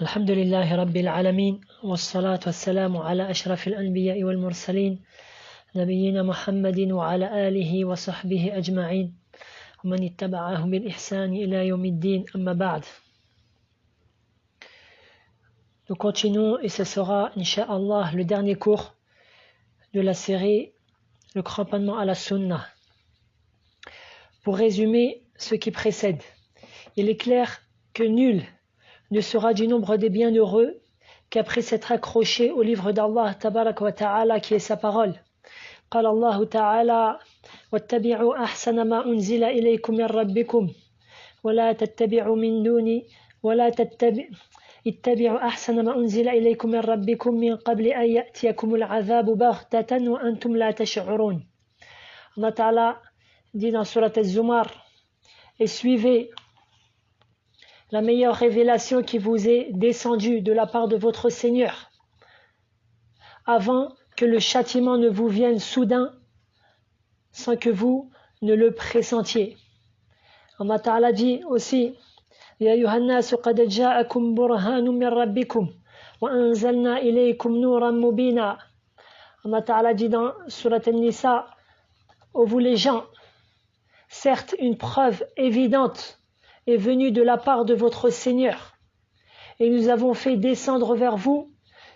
الحمد لله رب العالمين والصلاة والسلام على أشرف الأنبياء والمرسلين نبينا محمد وعلى آله وصحبه أجمعين ومن اتبعهم بالإحسان إلى يوم الدين أما بعد. Nous continuons et ce sera, Inch'Allah, le dernier cours de la série Le cramponnement à la Sunna. Pour résumer ce qui précède, il est clair que nul ne sera du nombre des bienheureux qu'après s'être accroché au livre d'Allah tabarak wa ta'ala qui est sa parole. قال الله تعالى واتبعوا أحسن ما أنزل إليكم من ربكم ولا تتبعوا من دوني اتبعوا أحسن ما أنزل إليكم من ربكم من قبل أن يأتيكم العذاب بغتة وأنتم لا تشعرون. Allah Ta'ala dit dans Surat Al-Zumar, et suivez la meilleure révélation qui vous est descendue de la part de votre Seigneur, avant que le châtiment ne vous vienne soudain, sans que vous ne le pressentiez. Allah Ta'ala dit aussi, Ya ayyuhannasu qad ja'akum burhanun min rabbikum wa anzalna ilaykum nuran mubina. Allah Ta'ala dit dans Surat An-Nisa, ô vous les gens, certes une preuve évidente est venue de la part de votre Seigneur, et nous avons fait descendre vers vous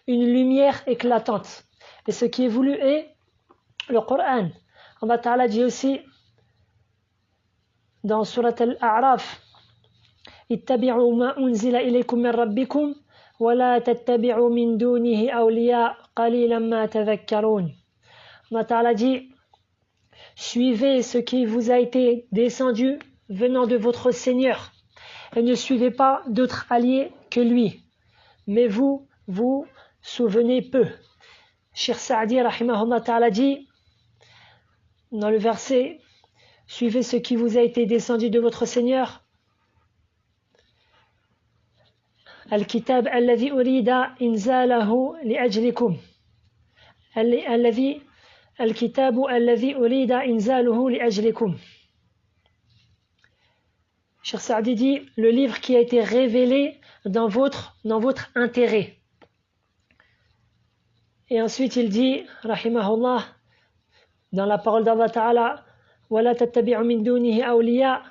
une lumière éclatante. Et ce qui est voulu est le Coran. Allah Ta'ala dit aussi dans Surat Al-A'raf, ittabi'u ma unzila ilaykum min rabbikum wa la tattabi'u min dunihi awliya qalilan ma tadhakkarun. Allah Ta'ala dit, suivez ce qui vous a été descendu venant de votre Seigneur, et ne suivez pas d'autres alliés que lui, mais vous souvenez peu. Cheikh Saadi rahimahullah ta'ala dit dans le verset, suivez ce qui vous a été descendu de votre Seigneur, Al-Kitab alladhi urida inzalahu li ajlikum, Al-Kitabu alladhi urida inzaluhu li ajlikum. Cheikh Saadi dit, le livre qui a été révélé dans votre intérêt. Et ensuite il dit, rahimahullah, dans la parole d'Allah Ta'ala, وَلَا تَتَّبِعُ مِن دُونِهِ أَوْلِيَا,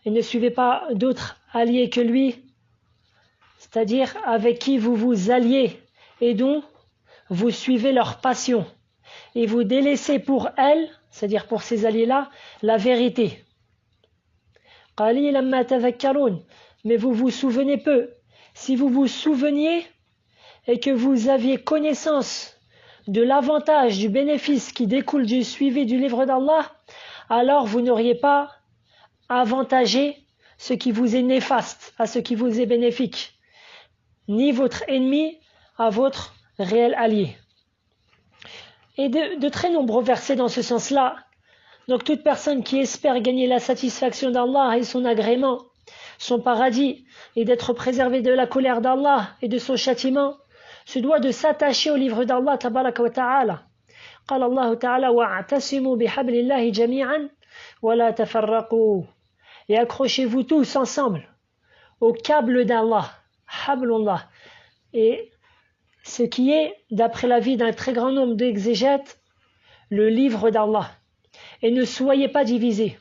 et ne suivez pas d'autres alliés que lui, c'est-à-dire avec qui vous vous alliez et dont vous suivez leur passion, et vous délaissez pour elle, c'est-à-dire pour ces alliés-là, la vérité. Mais vous vous souvenez peu. Si vous vous souveniez et que vous aviez connaissance de l'avantage, du bénéfice qui découle du suivi du livre d'Allah, alors vous n'auriez pas avantagé ce qui vous est néfaste à ce qui vous est bénéfique, ni votre ennemi à votre réel allié. Et de très nombreux versets dans ce sens-là. Donc toute personne qui espère gagner la satisfaction d'Allah et son agrément, son paradis, et d'être préservé de la colère d'Allah et de son châtiment, se doit de s'attacher au livre d'Allah tabaraka wa ta'ala. قال الله تعالى واعتصموا بحبل الله جميعا ولا تفرقوا. Et accrochez-vous tous ensemble au câble d'Allah, hablullah. Et ce qui est, d'après l'avis d'un très grand nombre d'exégètes, le livre d'Allah. Et ne soyez pas divisés.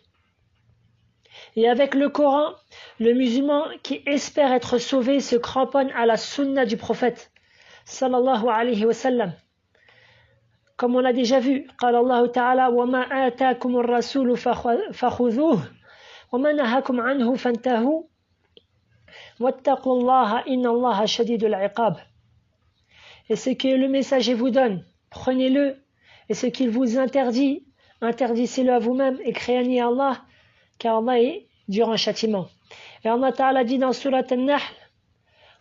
Et avec le Coran, le musulman qui espère être sauvé se cramponne à la sunna du prophète sallallahu alayhi wa sallam. Comme on l'a déjà vu, قال الله تعالى وما آتاكم الرسول فخذوه وما نهاكم عنه فانتهوا واتقوا الله إن الله شديد العقاب. Et ce que le messager vous donne, prenez-le, et ce qu'il vous interdit, interdissez-le à vous-même et craignez Allah, car Allah est dur en châtiment. Et Allah Ta'ala dit dans Surat An-Nahl,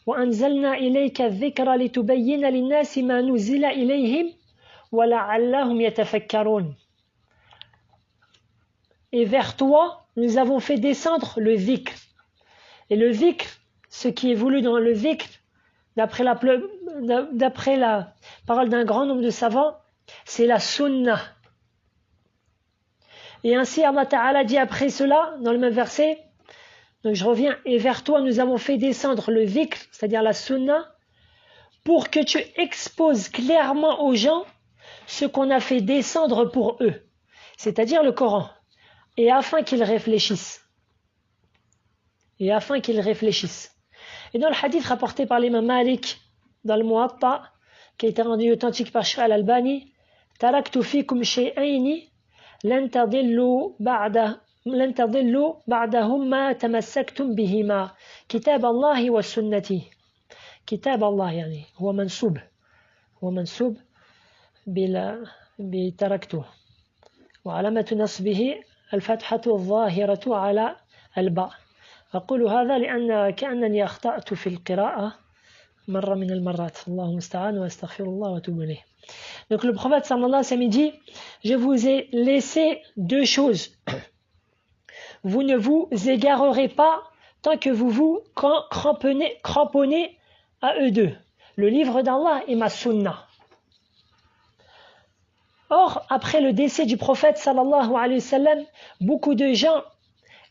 وَأَنزَلْنَا إِلَيْكَ الذِّكْرَ لِتُبَيِّنَ لِلنَّاسِ مَا نُزِّلَ إِلَيْهِمْ وَلَعَلَّهُمْ يَتَفَكَّرُونَ. Et vers toi, nous avons fait descendre le dhikr. Et le dhikr, ce qui est voulu dans le dhikr, d'après la parole d'un grand nombre de savants, c'est la sunnah. Et ainsi Allah Ta'ala dit après cela, dans le même verset, Donc je reviens, et vers toi nous avons fait descendre le dhikr, c'est-à-dire la sunna, pour que tu exposes clairement aux gens ce qu'on a fait descendre pour eux, c'est-à-dire le Coran, et afin qu'ils réfléchissent. Et afin qu'ils réfléchissent. Et dans le hadith rapporté par l'imam Malik, dans le Muwatta, qui a été rendu authentique par Sheikh Al-Albani, Taraktu fikum shay'ayni lan tadillu ba'dahum ma tamassaktum bihima kitab Allah wa sunnati. كتاب الله يعني هو منسوب بتركته وعلامة نصبه الفتحة الظاهرة على الباء. أقول هذا لأن كأنني أخطأت في القراءة مرة من المرات. الله المستعان واستغفر الله واتوب إليه. Donc le prophète sallallahu alayhi wa sallam dit, je vous ai laissé deux choses. Vous ne vous égarerez pas tant que vous vous cramponnez à eux deux, le livre d'Allah et ma sunna. Or, après le décès du prophète sallallahu alayhi wa sallam, beaucoup de gens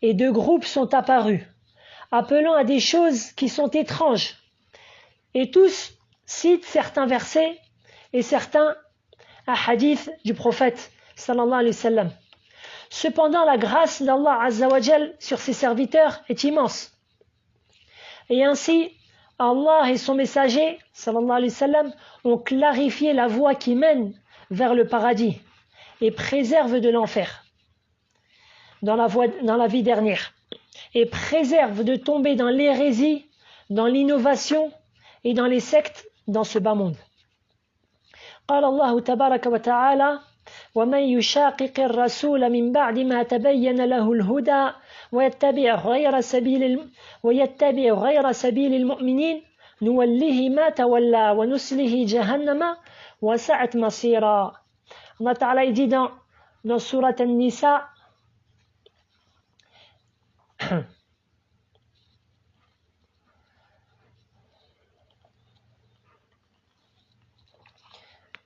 et de groupes sont apparus, appelant à des choses qui sont étranges. Et tous citent certains versets et certains hadiths du prophète sallallahu alayhi wa sallam. Cependant, la grâce d'Allah azza wa jal sur ses serviteurs est immense. Et ainsi, Allah et son messager, sallallahu alayhi wa sallam, ont clarifié la voie qui mène vers le paradis et préserve de l'enfer dans la vie dernière et préserve de tomber dans l'hérésie, dans l'innovation et dans les sectes dans ce bas monde. قال الله تبارك وتعالى ومن يشاقق الرسول من بعد ما تبين له الهدى ويتبع غير سبيل المؤمنين نوله ما تولى ونسله جهنم وسعت مصيرا. Allah Ta'ala dit dans Surat An-Nisa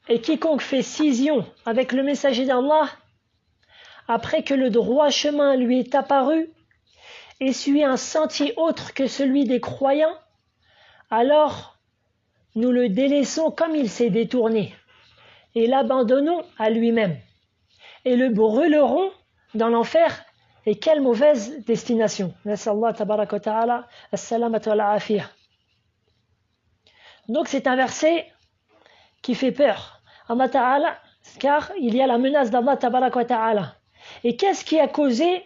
et quiconque fait scission avec le messager d'Allah après que le droit chemin lui est apparu et suit un sentier autre que celui des croyants, alors nous le délaissons comme il s'est détourné et l'abandonnons à lui-même et le brûlerons dans l'enfer. Et quelle mauvaise destination. Nas'Allah tabarak wa ta'ala as-salamata wal afiyah. Donc c'est un verset qui fait peur. Allah Ta'ala, car il y a la menace d'Allah tabarak wa ta'ala. Et qu'est-ce qui a causé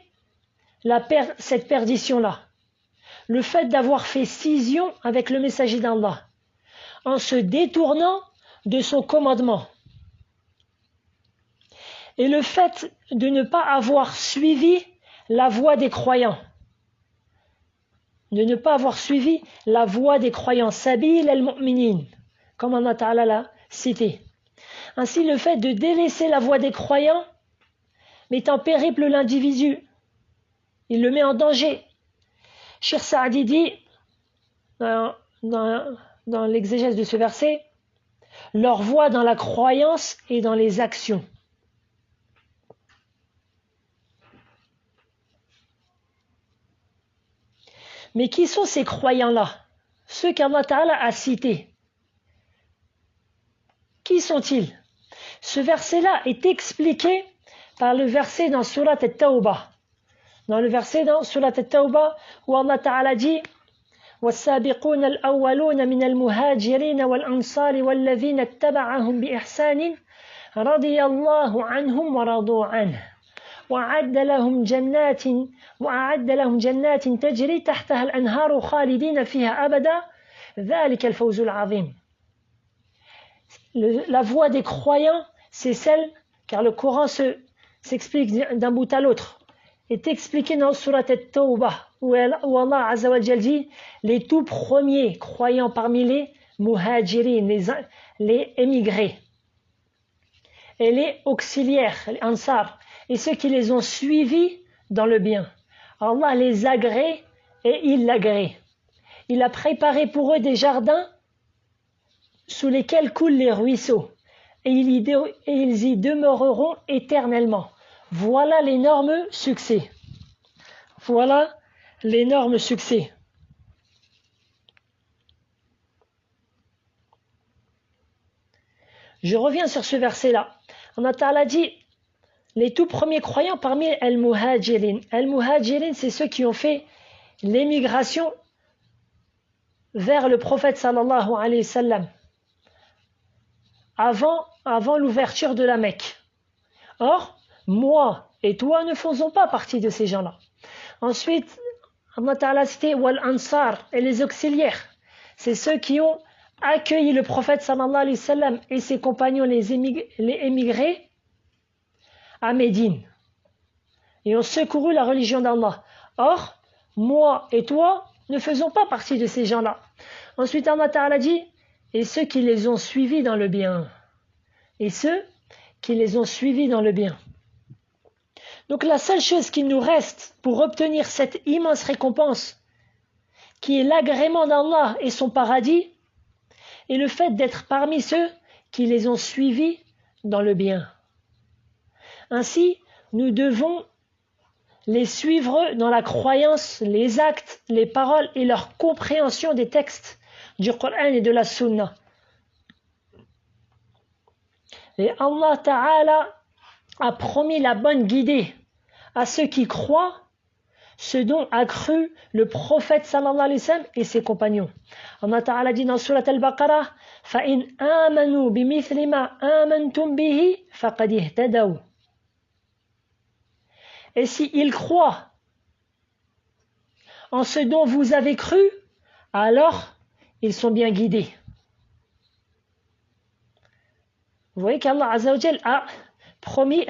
cette perdition-là? Le fait d'avoir fait scission avec le messager d'Allah, en se détournant de son commandement. Et le fait de ne pas avoir suivi la voie des croyants. De ne pas avoir suivi la voie des croyants. Sabil al-mu'minin, comme Allah Ta'ala l'a cité. Ainsi, le fait de délaisser la voie des croyants met en périple l'individu. Il le met en danger. Cheikh Saadi dit, dans l'exégèse de ce verset, leur voie dans la croyance et dans les actions. Mais qui sont ces croyants-là? Ceux qu'Allah Ta'ala a cités. Qui sont-ils? Ce verset-là est expliqué par le verset dans Surat At-Tawbah. Dans le verset dans Surat At-Tawbah où Allah Ta'ala dit وَالسَّابِقُونَ الْأَوَّلُونَ مِنَ الْمُهَاجِرِينَ وَالْأَنصَارِ وَالَّذِينَ اتَّبَعَهُمْ بِإِحْسَانٍ رَضِيَ اللَّهُ عَنْهُمْ وَرَضُوا عَنْهُ وأعد لهم جنات تجري تحتها الأنهار خالدين فيها أبدا ذلك الفوز العظيم. La voie des croyants, c'est celle, car le Coran s'explique d'un bout à l'autre, est expliqué dans Surat At-Tawbah, où Allah Azza wa Jal dit les tout premiers croyants parmi les muhajirin, les émigrés, et les auxiliaires, les ansar, et ceux qui les ont suivis dans le bien. Allah les agrée et il l'agrée. Il a préparé pour eux des jardins sous lesquels coulent les ruisseaux, et ils y demeureront éternellement. Voilà l'énorme succès. Voilà l'énorme succès. Je reviens sur ce verset-là. Allah Ta'ala dit les tout premiers croyants parmi Al-Muhajirin. Al-Muhajirin, c'est ceux qui ont fait l'émigration vers le prophète sallallahu alayhi wa sallam avant l'ouverture de la Mecque. Or, moi et toi ne faisons pas partie de ces gens-là. Ensuite, Allah Ta'ala cité Wal-Ansar et les auxiliaires. C'est ceux qui ont accueilli le prophète sallallahu alayhi wa sallam et ses compagnons, les émigrés, à Médine. Et ont secouru la religion d'Allah. Or, moi et toi ne faisons pas partie de ces gens-là. Ensuite, Allah Ta'ala dit, et ceux qui les ont suivis dans le bien. Et ceux qui les ont suivis dans le bien. Donc la seule chose qu'il nous reste pour obtenir cette immense récompense, qui est l'agrément d'Allah et son paradis, est le fait d'être parmi ceux qui les ont suivis dans le bien. Ainsi, nous devons les suivre dans la croyance, les actes, les paroles et leur compréhension des textes du Coran et de la Sunna. Et Allah Ta'ala a promis la bonne guidée à ceux qui croient, ce dont a cru le prophète sallallahu alayhi wa sallam et ses compagnons. Allah Ta'ala dit dans Surat Al-Baqarah فَإِنْ آمَنُوا بِمِثْلِ مَا آمَنْتُمْ بِهِ فَقَدِ اهْتَدَوْا. Et s'ils croient en ce dont vous avez cru, alors ils sont bien guidés. Vous voyez qu'Allah Azza wa Jal a promis,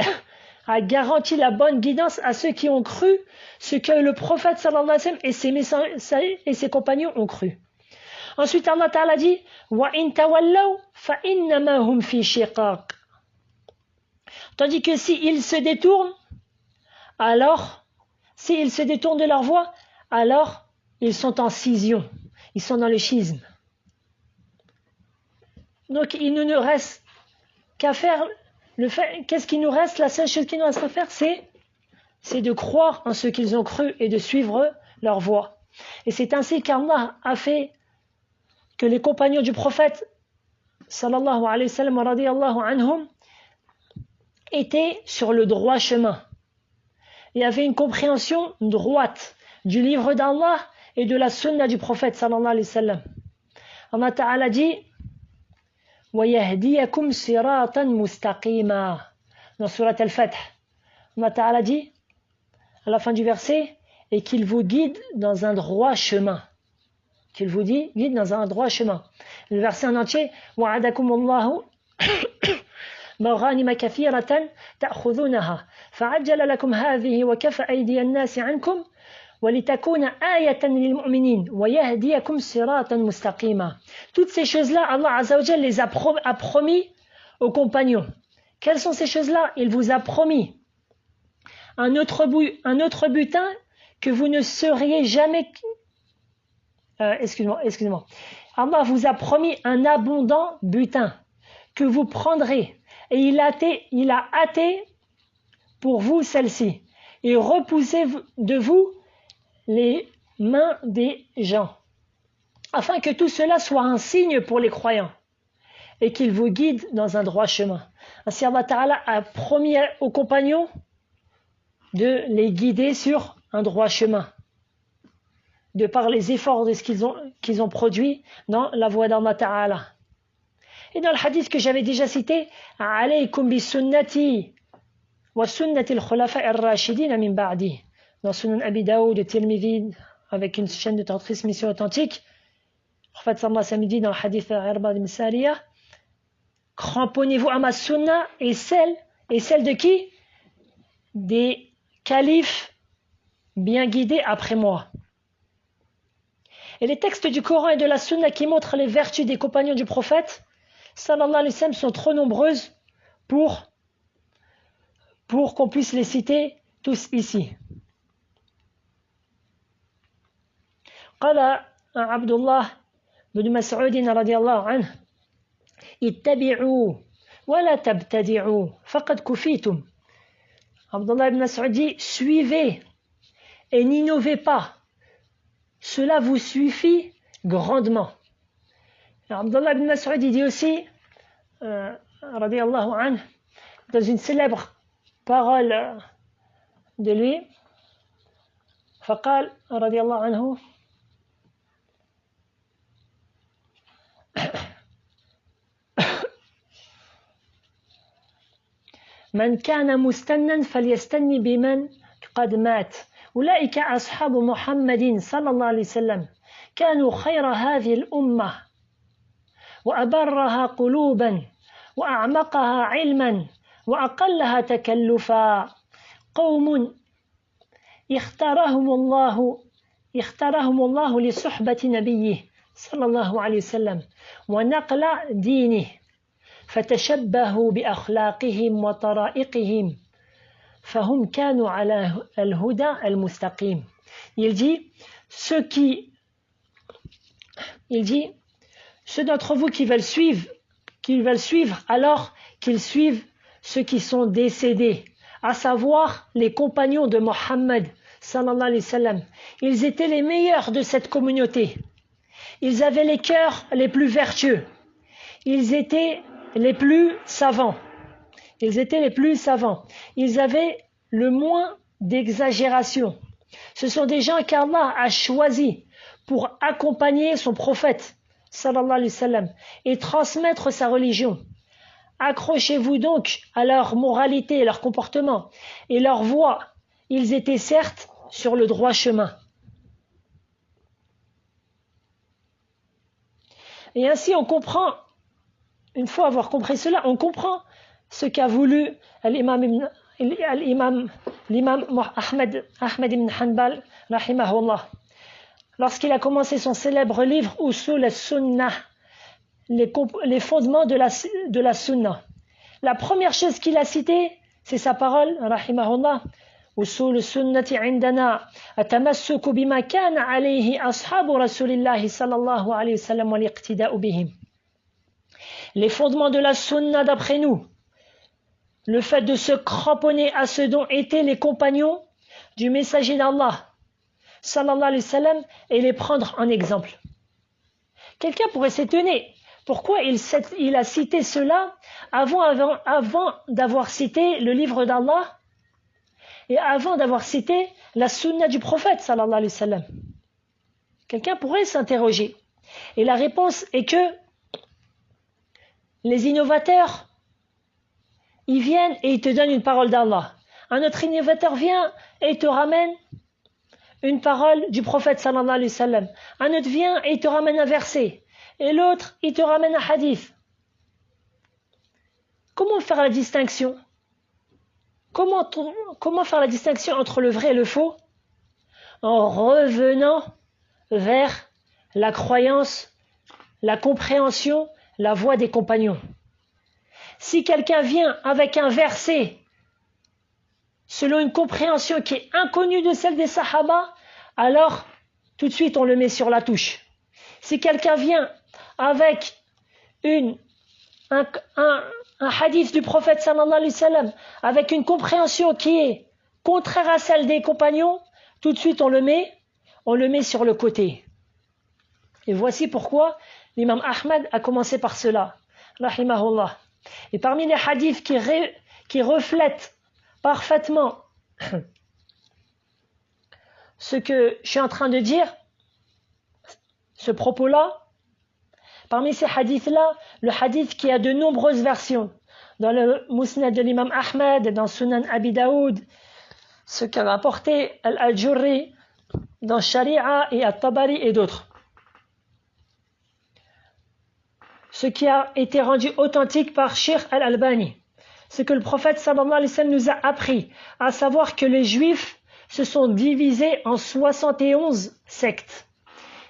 a garanti la bonne guidance à ceux qui ont cru ce que le prophète sallallahu alayhi wa sallam et ses compagnons ont cru. Ensuite Allah Ta'ala dit وَإِن تَوَلَّوْا فَإِنَّمَا هُمْ فِي شِقَاقٍ. Tandis que s'ils se détournent, alors, s'ils se détournent de leur voie, alors ils sont en scission, ils sont dans le schisme. Donc il ne nous reste qu'à faire, qu'est-ce qui nous reste? La seule chose qui nous reste à faire, c'est de croire en ce qu'ils ont cru et de suivre leur voie. Et c'est ainsi qu'Allah a fait que les compagnons du prophète, sallallahu alayhi wa sallam, radiyallahu anhum, étaient sur le droit chemin. Il y avait une compréhension droite du livre d'Allah et de la sunna du prophète sallallahu alayhi wa sallam. Allah Ta'ala dit وَيَهْدِيَكُمْ صِرَاطًا مُسْتَقِيمًا. Dans Surat Al-Fath, Allah Ta'ala dit à la fin du verset, et qu'il vous guide dans un droit chemin. Qu'il vous guide dans un droit chemin. Le verset en entier وَعَدَكُمُ اللَّهُ مغانم كثيرة تأخذونها فعجل لكم هذه وكف أيدي الناس عنكم ولتكون آية للمؤمنين ويهديكم صراطا مستقيما. Toutes ces choses-là, Allah Azza wa Jal les a promis aux compagnons. Quelles sont ces choses-là? Il vous a promis un autre butin que vous ne seriez jamais... excusez-moi. Allah vous a promis un abondant butin que vous prendrez. Et il a hâté pour vous celle-ci, et repoussez de vous les mains des gens, afin que tout cela soit un signe pour les croyants, et qu'il vous guide dans un droit chemin. Ainsi Allah Ta'ala a promis aux compagnons de les guider sur un droit chemin, de par les efforts de ce qu'ils ont produit dans la voie d'Allah Ta'ala. Et dans le hadith que j'avais déjà cité, alaykum bi sunnati wa sunnati al-khulafa ar-rashidin min ba'di. Dans Sunan Abi Daoud de Tirmidhi, avec une chaîne de transmission authentique, le prophète sallallahu alayhi wa sallam dit dans le hadith Irbad ibn Sariya, cramponnez-vous à ma sunna et celle de qui? Des califes bien guidés après moi. Et les textes du Coran et de la sunna qui montrent les vertus des compagnons du prophète sallallahu alayhi wa sallam sont trop nombreuses pour qu'on puisse les citer tous ici. قال عبد الله بن مسعود رضي الله عنه اتبعوا ولا تبتدعوا فقد كفيتم. Abdullah ibn Mas'ud dit, suivez et n'innovez pas, cela vous suffit grandement. Alors, Abdullah ibn Mas'ud dit aussi, radiyallahu anhu, dans une célèbre parole de lui, فقال رضي الله عنه من كان مستنا فليستني بمن قد مات أولئك أصحاب محمد صلى الله عليه وسلم كانوا خير هذه الأمة وأبرها قلوبا وأعمقها علما وأقلها تكلفا قوم اختارهم الله لصحبة نبيه صلى الله عليه وسلم ونقل دينه فتشبهوا بأخلاقهم وطرائقهم فهم كانوا على الهدى المستقيم. Il dit ceux d'entre vous qui veulent suivre alors qu'ils suivent ceux qui sont décédés, à savoir les compagnons de Mohammed sallallahu alayhi wa sallam. Ils étaient les meilleurs de cette communauté. Ils avaient les cœurs les plus vertueux. Ils étaient les plus savants. Ils avaient le moins d'exagération. Ce sont des gens qu'Allah a choisis pour accompagner son prophète sallallahu alayhi wa sallam et transmettre sa religion. Accrochez-vous donc à leur moralité, leur comportement et leur voie. Ils étaient certes sur le droit chemin. Et ainsi on comprend, une fois avoir compris cela, on comprend ce qu'a voulu l'imam Ahmed ibn Hanbal, rahimahullah, lorsqu'il a commencé son célèbre livre Usul al-Sunnah, les fondements de la Sunnah. La première chose qu'il a citée, c'est sa parole, rahimahullah, أصول السنة عندنا التمسك بما كان عليه أصحاب رسول الله صلى الله عليه وسلم والاقتداء بهم. Les fondements de la sunna d'après nous, le fait de se cramponner à ce dont étaient les compagnons du messager d'Allah sallallahu alayhi wa sallam et les prendre en exemple. Quelqu'un pourrait s'étonner, pourquoi il a cité cela avant d'avoir cité le livre d'Allah et avant d'avoir cité la sunna du prophète sallallahu alayhi wa sallam. Quelqu'un pourrait s'interroger. Et la réponse est que les innovateurs, ils viennent et ils te donnent une parole d'Allah. Un autre innovateur vient et il te ramène une parole du prophète sallallahu alayhi wa sallam. Un autre vient et il te ramène un verset. Et l'autre, il te ramène un hadith. Comment faire la distinction ? Comment faire la distinction entre le vrai et le faux? En revenant vers la croyance, la compréhension, la voie des compagnons. Si quelqu'un vient avec un verset selon une compréhension qui est inconnue de celle des Sahaba, alors tout de suite on le met sur la touche. Si quelqu'un vient avec un hadith du prophète sallallahu alayhi wa sallam avec une compréhension qui est contraire à celle des compagnons, tout de suite on le met sur le côté. Et voici pourquoi l'imam Ahmad a commencé par cela, rahimahullah. Et parmi les hadiths qui reflètent parfaitement ce que je suis en train de dire, ce propos-là, parmi ces hadiths-là, le hadith qui a de nombreuses versions, dans le Musnad de l'imam Ahmed, dans Sunan Abi Daoud, ce qu'a rapporté Al-Ajurri, dans Sharia et At-Tabari et d'autres. Ce qui a été rendu authentique par Sheikh Al-Albani, c'est que le prophète sallallahu alayhi wa sallam nous a appris, à savoir que les juifs se sont divisés en 71 sectes,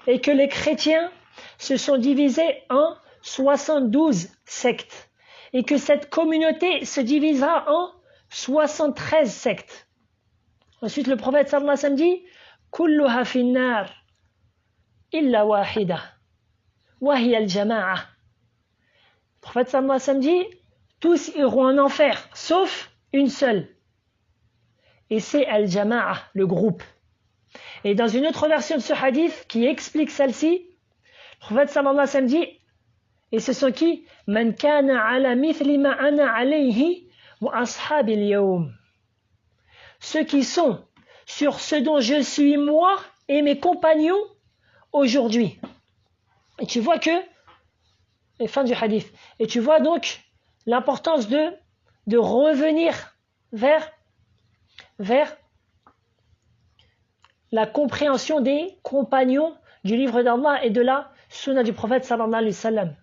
et que les chrétiens se sont divisés en 72 sectes et que cette communauté se divisera en 73 sectes. Ensuite, le prophète sallallahu alayhi wa sallam dit kulluha finnar illa wahida wa hiya al-jama'a. Le prophète sallallahu alayhi wa sallam dit tous iront en enfer sauf une seule, et c'est al-jama'a, le groupe. Et dans une autre version de ce hadith qui explique celle-ci, le prophète sallallahu alayhi wa sallam dit, et ce sont qui? Man kana ala mithli ma ana alayhi wa ashabi al-yawm. Ceux qui sont sur ce dont je suis moi et mes compagnons aujourd'hui. Et tu vois que, et fin du hadith, et tu vois donc l'importance de revenir vers la compréhension des compagnons du livre d'Allah et de la sunna du prophète sallallahu alayhi wa sallam.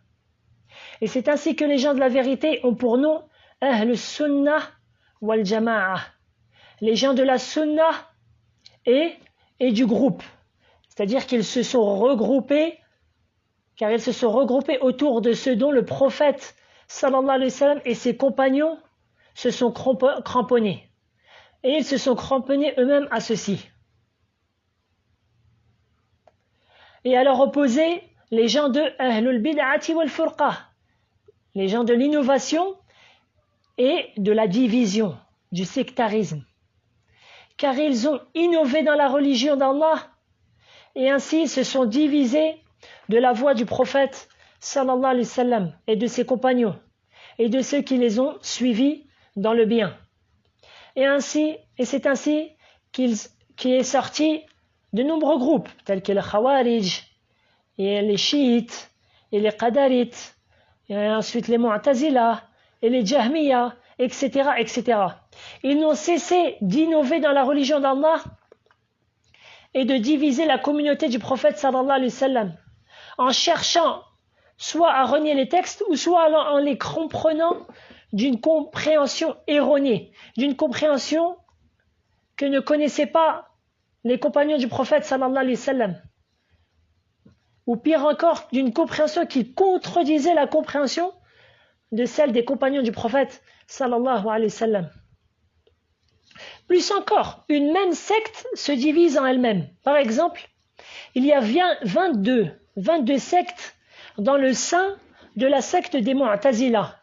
Et c'est ainsi que les gens de la vérité ont pour nom Ahl Sunnah wal Jama'a, les gens de la sunna et du groupe. C'est-à-dire qu'ils se sont regroupés, car ils se sont regroupés autour de ce dont le prophète sallallahu alayhi wa sallam et ses compagnons se sont cramponnés. Et ils se sont cramponnés eux-mêmes à ceci. Et à leur opposé, les gens de Ahlul Bid'ati wal Furqa, les gens de l'innovation et de la division, du sectarisme. Car ils ont innové dans la religion d'Allah et ainsi ils se sont divisés de la voie du prophète sallallahu alayhi wa sallam et de ses compagnons et de ceux qui les ont suivis dans le bien. Et c'est ainsi qu'il est sorti de nombreux groupes tels que les Khawarij et les Chiites et les Qadarites et ensuite les Mu'tazila et les Jahmiya, etc., etc. Ils n'ont cessé d'innover dans la religion d'Allah et de diviser la communauté du prophète sallallahu alayhi wa sallam en cherchant soit à renier les textes ou soit en les comprenant d'une compréhension erronée, d'une compréhension que ne connaissaient pas les compagnons du prophète sallallahu alayhi wa sallam, ou pire encore, d'une compréhension qui contredisait la compréhension de celle des compagnons du prophète sallallahu alayhi wa sallam. Plus encore, une même secte se divise en elle-même. Par exemple, il y a 22 sectes dans le sein de la secte des Mu'tazila.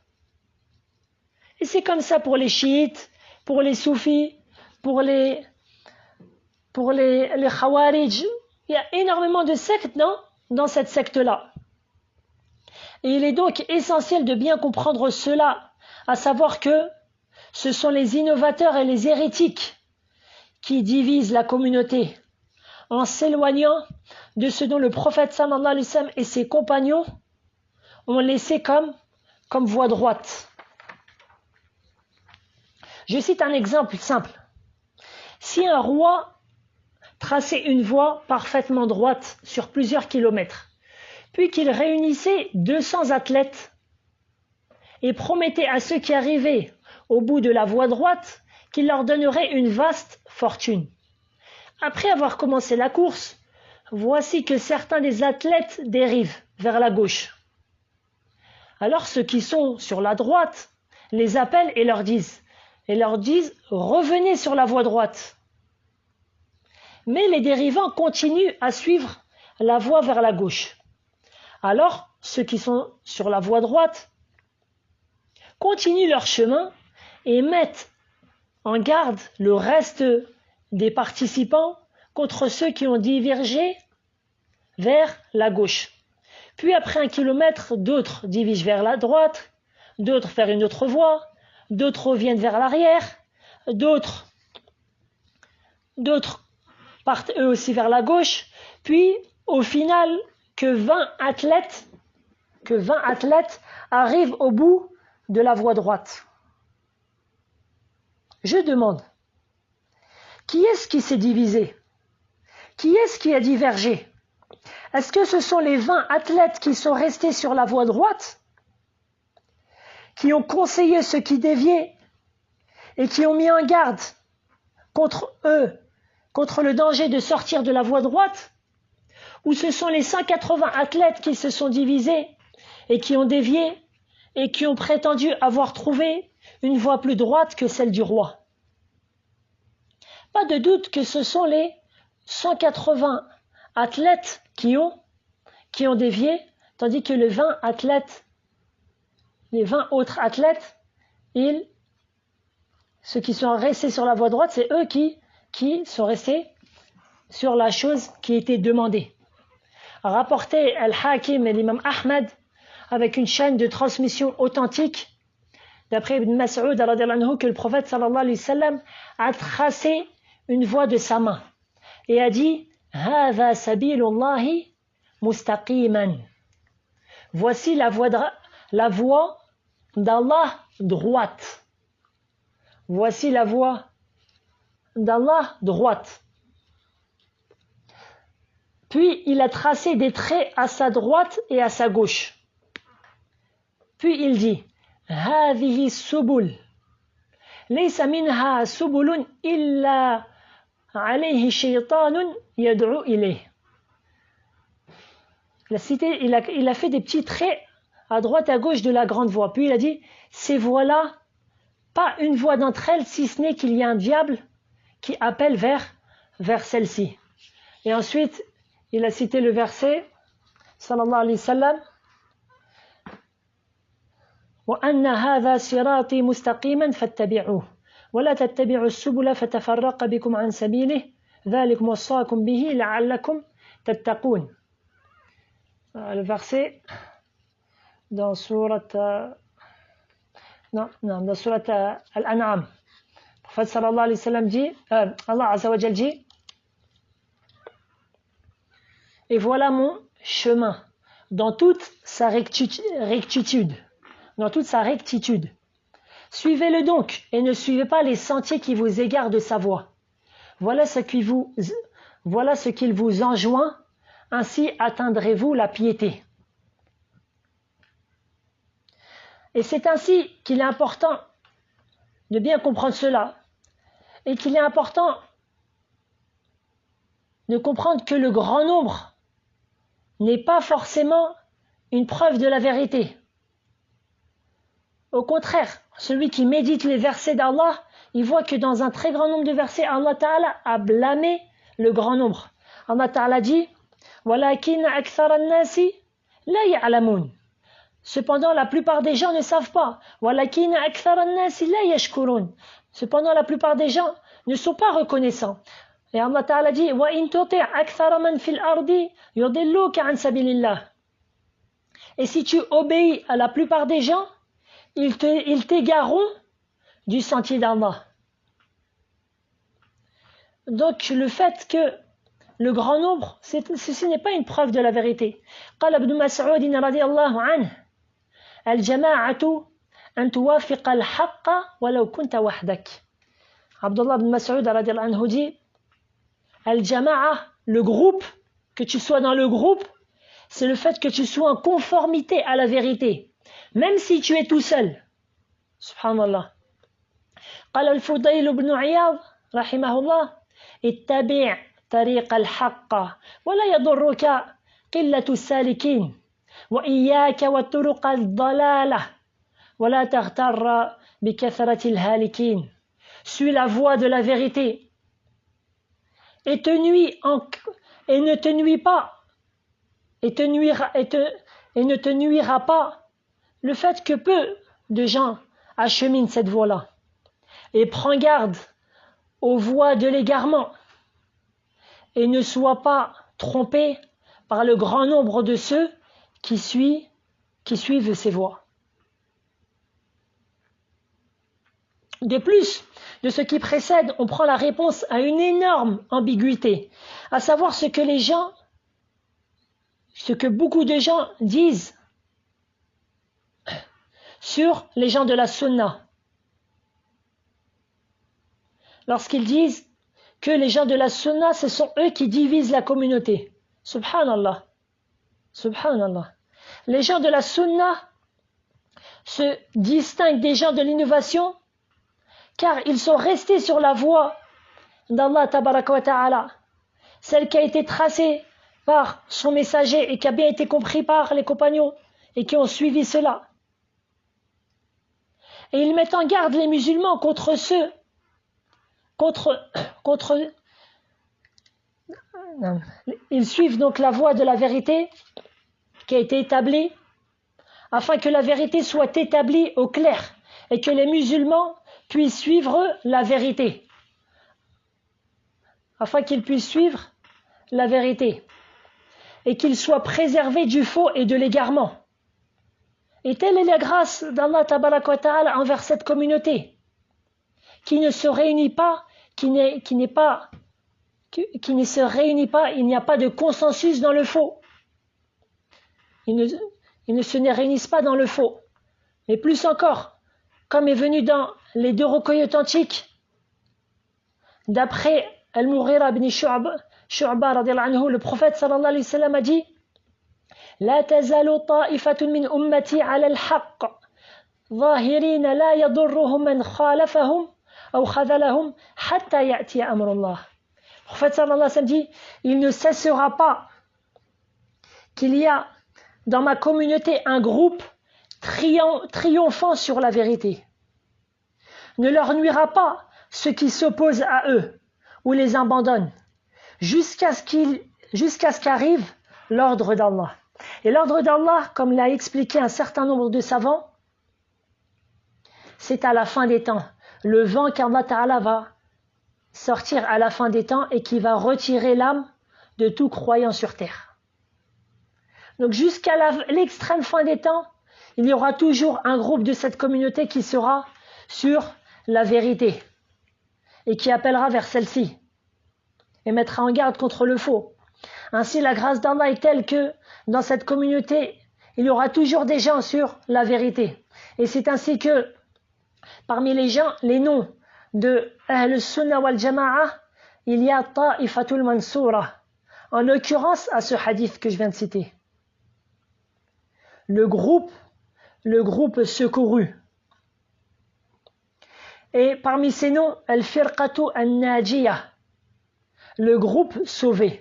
Et c'est comme ça pour les chiites, pour les soufis, pour les Khawarij. Il y a énormément de sectes dans cette secte-là. Et il est donc essentiel de bien comprendre cela, à savoir que ce sont les innovateurs et les hérétiques qui divisent la communauté en s'éloignant de ce dont le prophète sallallahu alayhi wa sallam et ses compagnons ont laissé comme voie droite. Je cite un exemple simple. Si un roi traçait une voie parfaitement droite sur plusieurs kilomètres, puis qu'il réunissait 200 athlètes et promettait à ceux qui arrivaient au bout de la voie droite qu'il leur donnerait une vaste fortune. Après avoir commencé la course, voici que certains des athlètes dérivent vers la gauche. Alors ceux qui sont sur la droite les appellent et leur disent revenez sur la voie droite. Mais les dérivants continuent à suivre la voie vers la gauche. Alors ceux qui sont sur la voie droite continuent leur chemin et mettent en garde le reste des participants contre ceux qui ont divergé vers la gauche. Puis après 1 kilomètre, d'autres divisent vers la droite, d'autres vers une autre voie, d'autres reviennent vers l'arrière, d'autres partent eux aussi vers la gauche, puis au final que 20 athlètes arrivent au bout de la voie droite. Je demande, qui est-ce qui s'est divisé? Qui est-ce qui a divergé? Est-ce que ce sont les 20 athlètes qui sont restés sur la voie droite, qui ont conseillé ceux qui déviaient et qui ont mis en garde contre le danger de sortir de la voie droite? Ou ce sont les 180 athlètes qui se sont divisés et qui ont dévié et qui ont prétendu avoir trouvé une voie plus droite que celle du roi? Pas de doute que ce sont les 180 athlètes qui ont dévié, tandis que les 20 autres athlètes, ceux qui sont restés sur la voie droite, c'est eux qui sont restés sur la chose qui était demandée. Rapporté Al-Hakim et l'imam Ahmad avec une chaîne de transmission authentique d'après Ibn Mas'ud que le prophète sallallahu alayhi wa sallam a tracé une voie de sa main et a dit Hadha sabilullahi mustaqiman. Voici la voie d'Allah droite. Voici la voie d'Allah droite. Puis il a tracé des traits à sa droite et à sa gauche. Puis il dit هذه السبل ليس منها سبل إلا عليه شيطان يدعو إليه. Il a fait des petits traits à droite et à gauche de la grande voie. Puis il a dit ces voies-là, pas une voie d'entre elles, si ce n'est qu'il y a un diable qui appelle vers celle-ci. Et ensuite, il a cité le verset, sallallahu alayhi wa sallam, وَأَنَّ هَذَا صِرَاطِي مُسْتَقِيمًا فَاتَّبِعُوهُ وَلَا تَتَّبِعُوا السُّبُلَ فَتَفَرَّقَ بِكُمْ عَنْ سَبِيلِهِ ذَلِكُمْ وَصَّاكُمْ بِهِ لَعَلَّكُمْ تَتَّقُونَ. Le verset dans sourate Al-An'am. Le prophète sallallahu alayhi wa sallam dit, Allah azza wa jal dit, et voilà mon chemin dans toute sa rectitude. Dans toute sa rectitude. Suivez-le donc et ne suivez pas les sentiers qui vous égarent de sa voie. Voilà ce qu'il vous enjoint, ainsi atteindrez-vous la piété. Et c'est ainsi qu'il est important de bien comprendre cela et qu'il est important de comprendre que le grand nombre n'est pas forcément une preuve de la vérité. Au contraire, celui qui médite les versets d'Allah, il voit que dans un très grand nombre de versets, Allah Ta'ala a blâmé le grand nombre. Allah Ta'ala dit وَلَكِنَّ أَكْثَرَ النَّاسِ لَا يَعْلَمُونَ. Cependant, la plupart des gens ne savent pas. وَلَكِنَّ أَكْثَرَ النَّاسِ لَا يَشْكُرُونَ. Cependant, la plupart des gens ne sont pas reconnaissants. Et Allah Ta'ala dit وَإِن تُطِعْ أَكْثَرَ مَنْ فِي الْأَرْضِ يُضِلُّوكَ عَنْ سَبِيلِ اللَّهِ. Et si tu obéis à la plupart des gens, ils t'égareront du sentier d'Allah. Donc le fait que le grand nombre, ceci n'est pas une preuve de la vérité. قال ابن مسعود رضي الله عنه الجماعة أن توافق الحق ولو كنت وحدك. Abdullah ibn Mas'ud رضي الله عنه dit Al-Jama'a, le groupe, que tu sois dans le groupe, c'est le fait que tu sois en conformité à la vérité. Même si tu es tout seul. Subhanallah. قال الفضيل بن عياض رحمه الله اتبع طريق الحق ولا يضرك قلة السالكين وإياك والطرق الضلالة ولا تغتر بكثرة الهالكين. Suis la voie de la vérité et ne te nuis pas et ne te nuira pas le fait que peu de gens acheminent cette voie-là. Et prends garde aux voies de l'égarement et ne sois pas trompé par le grand nombre de ceux qui suivent ces voies. De plus, de ce qui précède, on prend la réponse à une énorme ambiguïté, à savoir ce que beaucoup de gens disent sur les gens de la Sunna. Lorsqu'ils disent que les gens de la Sunna, ce sont eux qui divisent la communauté. Subhanallah. Subhanallah. Les gens de la Sunna se distinguent des gens de l'innovation car ils sont restés sur la voie d'Allah Tabaraka wa Ta'ala, celle qui a été tracée par son messager et qui a bien été compris par les compagnons et qui ont suivi cela. Et ils mettent en garde les musulmans contre ceux, ils suivent donc la voie de la vérité qui a été établie afin que la vérité soit établie au clair et que les musulmans puissent suivre la vérité. Afin qu'ils puissent suivre la vérité et qu'ils soient préservés du faux et de l'égarement. Et telle est la grâce d'Allah Tabaraka wa Ta'ala envers cette communauté qui ne se réunit pas, qui ne se réunit pas, il n'y a pas de consensus dans le faux. Ils ne se réunissent pas dans le faux. Mais plus encore, comme est venu dans les deux recueils authentiques, d'après Al-Mughira ibn Shu'ba radiyallahu anhu, le prophète sallallahu alayhi wa sallam a dit لا تزال طائفة من أمتي على الحق ظاهرين لا يضرهم من خالفهم أو خذلهم حتى يأتي أمر الله. Le prophète sallallahu alayhi wa sallam dit il ne cessera pas qu'il y a dans ma communauté un groupe triomphant sur la vérité. Ne leur nuira pas ceux qui s'opposent à eux ou les abandonnent jusqu'à ce qu'arrive l'ordre d'Allah. Et l'ordre d'Allah, comme l'a expliqué un certain nombre de savants, c'est à la fin des temps. Le vent qu'Allah Ta'ala va sortir à la fin des temps et qui va retirer l'âme de tout croyant sur terre. Donc jusqu'à l'extrême fin des temps, il y aura toujours un groupe de cette communauté qui sera sur la vérité et qui appellera vers celle-ci et mettra en garde contre le faux. Ainsi, la grâce d'Allah est telle que dans cette communauté, il y aura toujours des gens sur la vérité. Et c'est ainsi que parmi les noms de Ahl Sunnah wal Jama'a, il y a Ta'ifatul Mansoura, en l'occurrence à ce hadith que je viens de citer. Le groupe secouru. Et parmi ces noms, Al-Firqatu An-Najiyah, le groupe sauvé.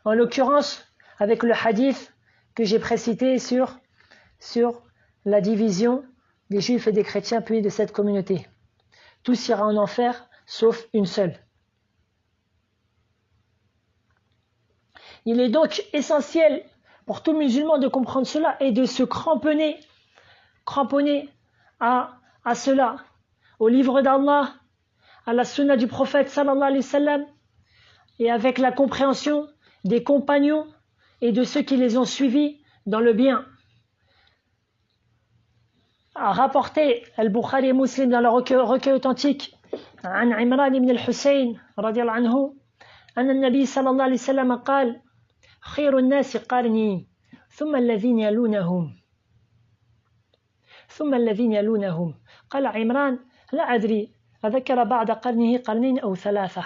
En l'occurrence, avec le hadith que j'ai précité sur la division des juifs et des chrétiens puis de cette communauté. Tous iront en enfer, sauf une seule. Il est donc essentiel pour tout musulman de comprendre cela et de se cramponner à cela, au livre d'Allah, à la sunna du prophète sallallahu alayhi wa sallam, et avec la compréhension des compagnons et de ceux qui les ont suivis dans le bien. A rapporté Al-Bukhari et Muslim dans le recueil authentique عن عمران بن الحسين رضي الله عنه أن النبي صلى الله عليه وسلم قال خير الناس قرني ثم الذين يلونهم قال عمران لا أدري أذكر بعد قرنه قرنين أو ثلاثة.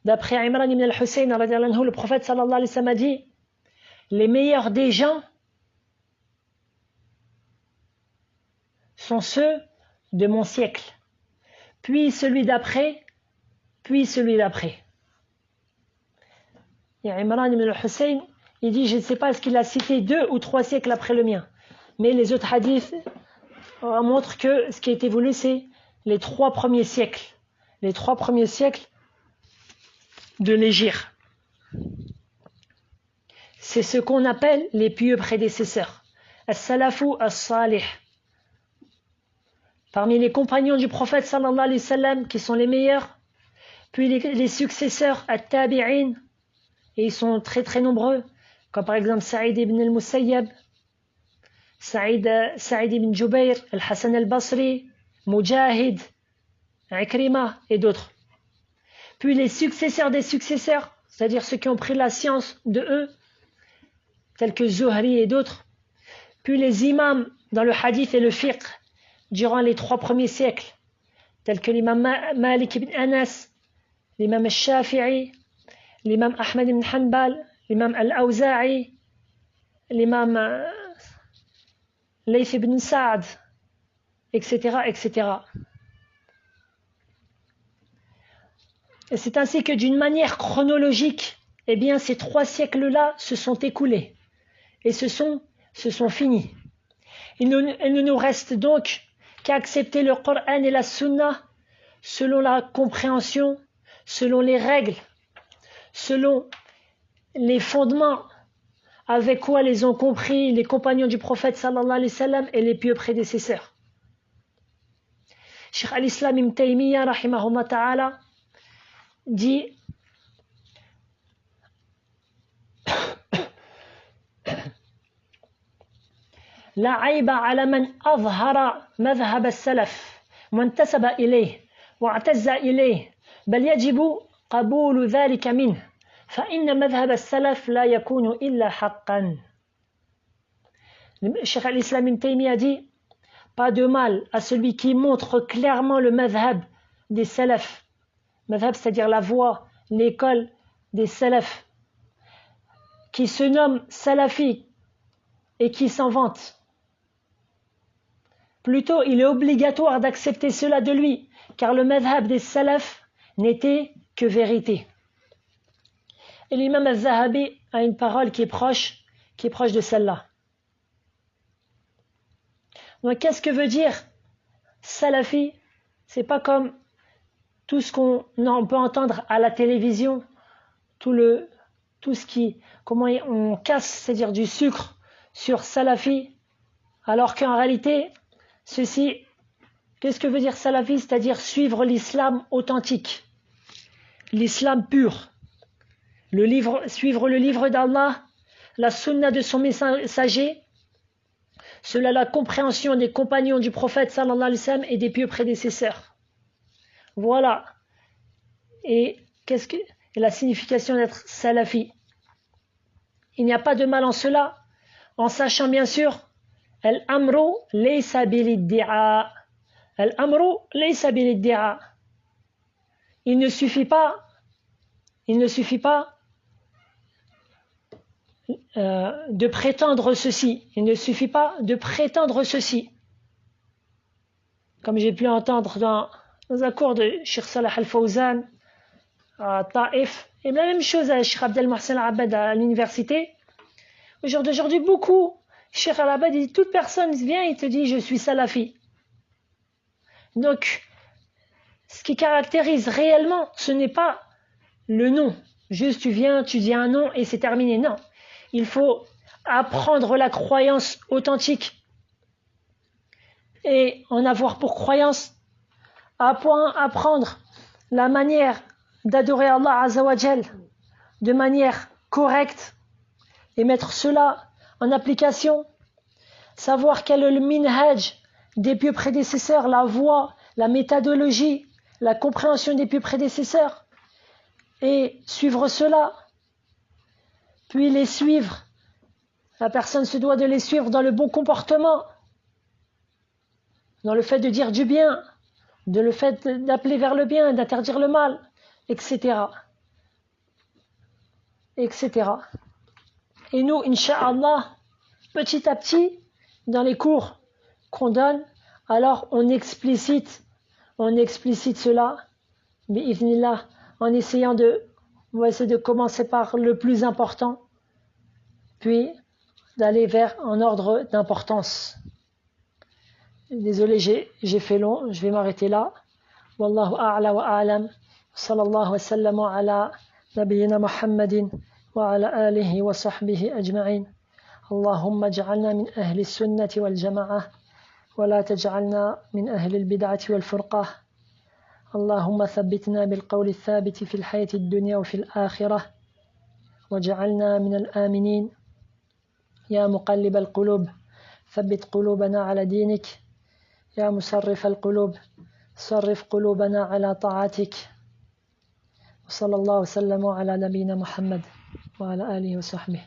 D'après Imran ibn al-Hussein, le prophète sallallahu alayhi wa sallam a dit les meilleurs des gens sont ceux de mon siècle, puis celui d'après, puis celui d'après. Et Imran ibn al-Hussein, il dit, je ne sais pas ce qu'il a cité 2 ou 3 siècles après le mien, mais les autres hadiths montrent que ce qui a été voulu, c'est les 3 premiers siècles. Les 3 premiers siècles de l'Hégire. C'est ce qu'on appelle les pieux prédécesseurs. As-salafu as-salih. Parmi les compagnons du prophète sallallahu alayhi wa sallam qui sont les meilleurs, puis les successeurs at-tabi'in, et ils sont très très nombreux, comme par exemple Saïd ibn al-Musayyab, Saïd ibn Jubayr, Al-Hassan al-Basri, Mujahid, Ikrima et d'autres. Puis les successeurs des successeurs, c'est-à-dire ceux qui ont pris la science de eux, tels que Zuhri et d'autres. Puis les imams dans le hadith et le fiqh durant les 3 premiers siècles, tels que l'imam Malik ibn Anas, l'imam al-Shafi'i, l'imam Ahmad ibn Hanbal, l'imam al-Awza'i, l'imam Layth ibn Sa'd, etc., etc. Et c'est ainsi que d'une manière chronologique, eh bien, ces 3 siècles-là se sont écoulés et se sont finis. Il ne nous reste donc qu'à accepter le Coran et la Sunna selon la compréhension, selon les règles, selon les fondements avec quoi les ont compris les compagnons du prophète sallallahu alayhi wa sallam et les pieux prédécesseurs. Cheikh al-Islam Ibn Taymiyyah rahimahullah ta'ala dit لا عيب على من أظهر مذهب السلف وانتسب إليه واعتز إليه بل يجب قبول ذلك منه فإن مذهب السلف لا يكون إلا حقا. Cheikh al-Islam Ibn Taymiyyah dit pas de mal à celui qui montre clairement le madhab des salaf. Madhab, c'est-à-dire la voie, l'école des salaf, qui se nomme salafi et qui s'en vante. Plutôt, il est obligatoire d'accepter cela de lui, car le madhab des salaf n'était que vérité. Et l'imam al-Zahabi a une parole qui est proche de celle-là. Donc, qu'est-ce que veut dire salafi? C'est pas comme tout ce qu'on peut entendre à la télévision, tout ce qui, comment on casse, c'est-à-dire du sucre sur salafi, alors qu'en réalité, ceci, qu'est-ce que veut dire salafi? C'est-à-dire suivre l'islam authentique, l'islam pur, suivre le livre d'Allah, la sunna de son messager, selon la compréhension des compagnons du prophète sallallahu alayhi wa sallam et des pieux prédécesseurs. Voilà. Et la signification d'être salafi? Il n'y a pas de mal en cela, en sachant bien sûr al-amru laysa bil-iddi'a. Al-amru laysa bil-iddi'a. Il ne suffit pas de prétendre ceci. Il ne suffit pas de prétendre ceci. Comme j'ai pu entendre dans un cours de Cheikh Salah Al-Fawzan à Taif, et la même chose à Cheikh Abdel Mohsen Al-Abad à l'université. Au jour d'aujourd'hui, beaucoup, Cheikh Al-Abad dit, toute personne vient et te dit je suis salafi. Donc, ce qui caractérise réellement, ce n'est pas le nom. Juste tu viens, tu dis un nom et c'est terminé. Non. Il faut apprendre la croyance authentique et en avoir pour croyance, apprendre la manière d'adorer Allah Azzawajal de manière correcte et mettre cela en application, savoir quel est le minhaj des pieux prédécesseurs, la voie, la méthodologie, la compréhension des pieux prédécesseurs et suivre cela, puis les suivre. La personne se doit de les suivre dans le bon comportement, dans le fait de dire du bien, dans le fait d'appeler vers le bien, d'interdire le mal, etc. etc. Et nous, Inch'Allah, petit à petit, dans les cours qu'on donne, alors on explicite cela, bi'idhnillah, en essayant on va essayer de commencer par le plus important, puis d'aller vers un ordre d'importance. Désolé, j'ai fait long, je vais m'arrêter là. Wallahu a'la wa a'lam. Sallallahu wa sallam ala nabiyyina Muhammadin wa ala alihi wa sahbihi ajma'in. Allahumma ij'alna min ahli sunnati wal jama'ah wa la taj'alna min ahli al-bid'ati wal furqah. اللهم ثبتنا بالقول الثابت في الحياة الدنيا وفي الآخرة وجعلنا من الآمنين يا مقلب القلوب ثبت قلوبنا على دينك يا مصرف القلوب صرف قلوبنا على طاعتك وصلى الله وسلم على نبينا محمد وعلى آله وصحبه